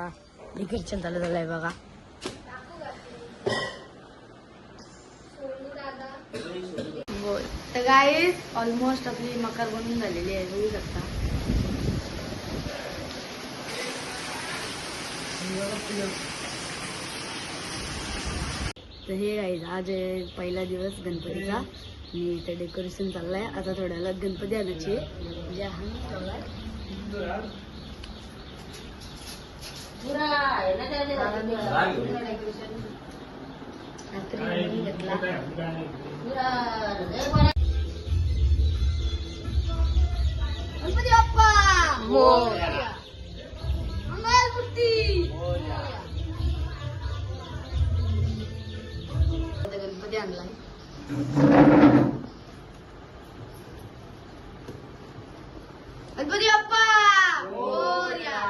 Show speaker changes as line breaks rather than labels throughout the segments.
आता डेकोरेशन चालू झालंय बघा. तर गाईज ऑलमोस्ट आपली मकर बनून झालेली आहे, बघू शकता. तर हे गाईज आज आहे पहिला दिवस गणपतीचा आणि इथे डेकोरेशन चाललंय. आता थोड्या वेळात गणपती आणायची म्हणजे गणपती बाप्पा मोरया, मंगलमूर्ती मोरया. गणपती आणलाय. गणपती बाप्पा मोरया.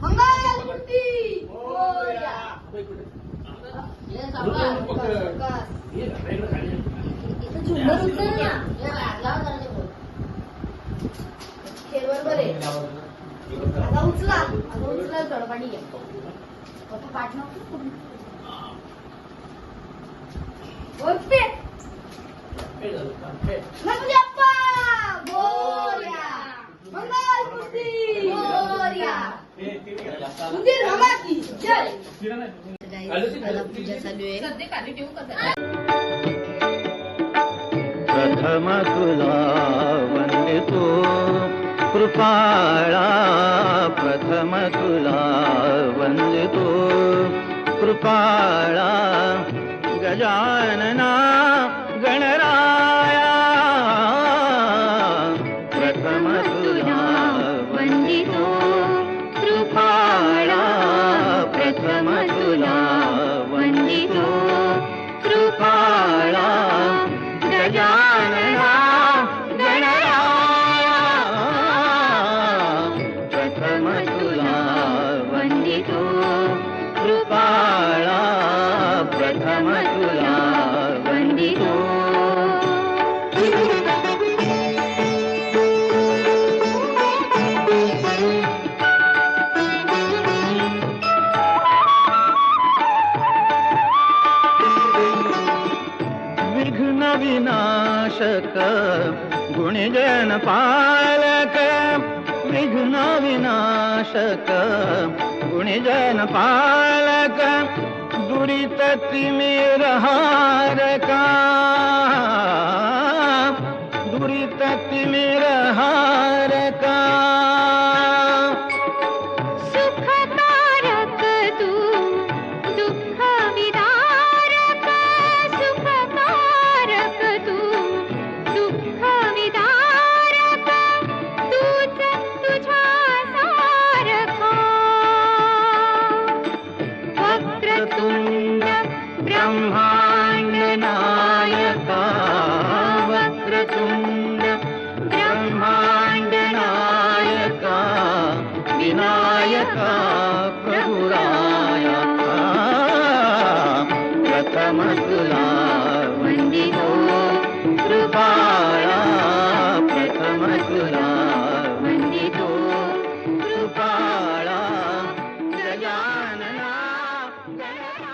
मंगलमूर्ती मोरया. आता उचला थोडं पाणी घ्या. पाठ नको गणपती बाप्पा मोरया, मंगलमूर्ती मोरया. उंदीर मामाची जय. आता पूजा चालू आहे.
प्रथम तुला वंदितो कृपाळा, प्रथम तुला वंदितो कृपाळा. गजानना गणराया, प्रथम तुला वंदितो कृपाळा, प्रथम तुला वंदितो कृपाळा. गजानना गणराया, प्रथम तुला वंदितो कृपाळा, प्रथम तुला वंदितो. विघ्न विनाशक गुणजन पालक, विघ्न विनाशक गुणजन पालक. दुरित तिमिरहारका, दुरित तिमिरहारका. सुखकारक तू दुःख विदारक, सुखकारक तू दुःख विदारक. तूच तुझ्या सारखा. वक्रतुंड ब्रह्मांड नायका, वक्रतुंड ब्रह्मांड नायका. विनायका प्रभुरायका, प्रथम तुला वंदितो कृपाळा, प्रथम तुला वंदितो कृपाळा. गजानना गणराया.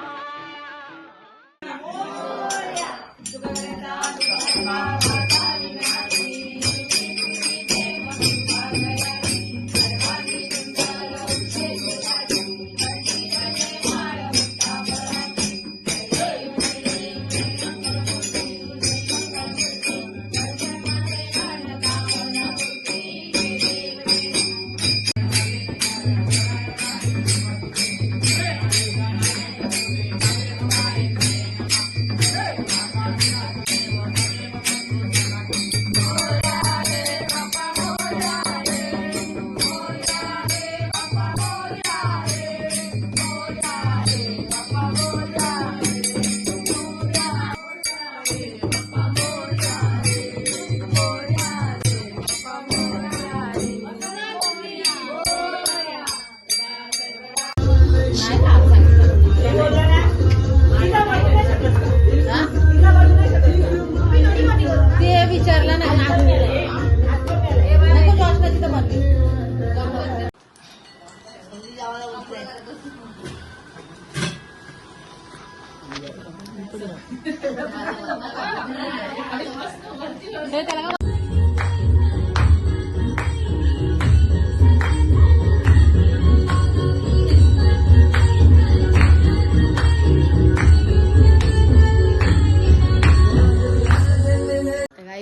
काही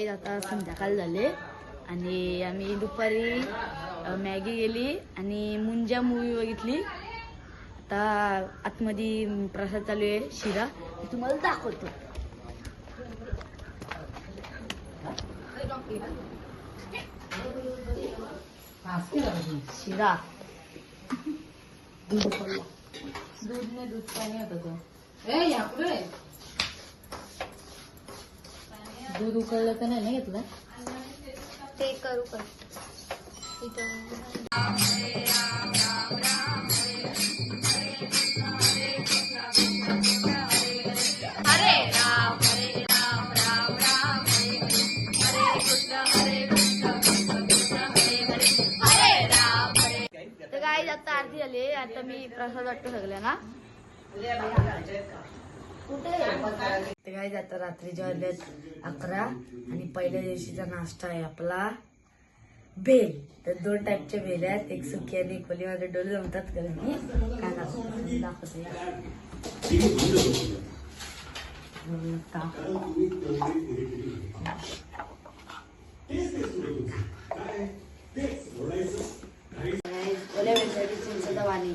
आता संध्याकाळ झाले आणि आम्ही दुपारी मॅगी गेली आणि मुंजा मूवी बघितली. आता आतमध्ये प्रसाद चालू आहे शिरा, मी तुम्हाला दाखवतो. शिरा दूध पाणी होत दूध उकळलं तर नाही ना घेतलं
ते करू का
तर काय आता आरती झाली. आता मी प्रसाद वाटतो सगळ्यांना. ते काय आता रात्रीच्या वाजल्यात 11 आणि पहिल्या दिवशीचा नाश्ता आहे आपला भेल. तर 2 टाईपच्या भेल आहेत, एक सुकी आणि एक ओली. माझे डोळे जमतात कारण की काय दाखवते ओल्या वेळसाठी चिंचेचा पाणी.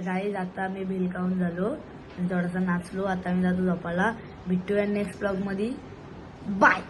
गाईज आता मी भेल खाऊन झालो आणि थोडासा नाचलो. आता मी जातो झोपायला. भेटूया नेक्स्ट ब्लॉग मध्ये. बाय.